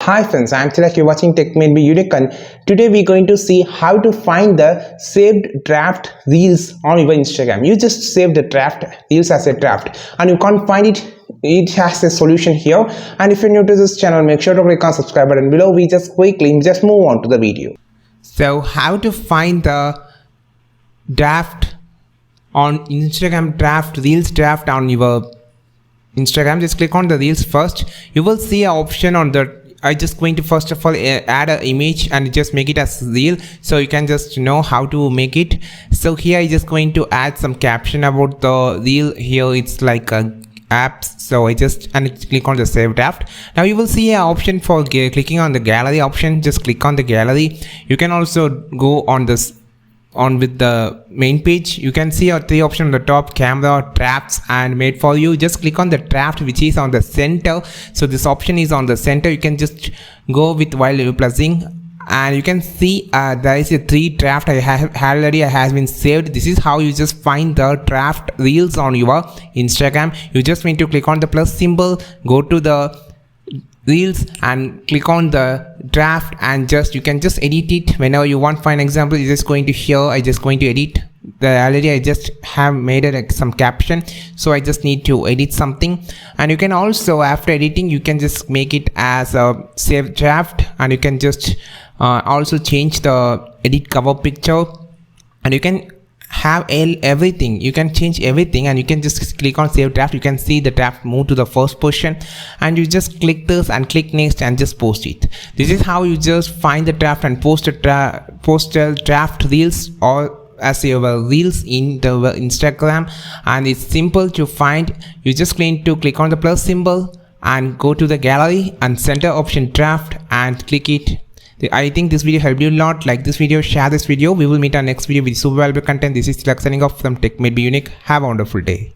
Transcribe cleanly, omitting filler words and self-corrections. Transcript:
Hi friends, I am Tilak. You're watching Tech Made Be Unique, and today we're going to see how to find the saved draft reels on your Instagram. You just save the draft reels as a draft and you can't find it. It has a solution here. And if you're new to this channel, make sure to click on subscribe button below. We just move on to the video. So how to find the draft on Instagram, draft reels draft on your Instagram. Just click on the reels first. You will see an option on the I just going to first of all add an image and just make it as reel, so you can just know how to make it. So here I just going to add some caption about the reel. Here it's like apps, so I just click on the save draft. Now you will see an option for clicking on the gallery option. Just click on the gallery. You can also go on this with the main page. You can see our three options on the top: camera, drafts, and made for you. Just click on the draft which is on the center. So this option is on the center. You can just go with while you're pressing, and you can see there is a 3 draft I have already has been saved. This is how you just find the draft reels on your Instagram. You just need to click on the plus symbol, go to the reels and click on the draft, and you can just edit it whenever you want. For an example, you're just going to here, I just going to edit already I just have made it some caption, so I just need to edit something. And you can also, after editing, you can just make it as a save draft, and you can just also change the edit cover picture, and you can have everything. You can change everything, and you can just click on save draft. You can see the draft move to the first position, and you just click this and click next and just post it. This is how you just find the draft and post a draft reels or as your reels in the Instagram. And it's simple to find. You just need to click on the plus symbol and go to the gallery and center option draft and click it. I think this video helped you a lot. Like this video, share this video. We will meet our next video with super valuable content. This is Tilak signing off from Tech Made Be Unique. Have a wonderful day.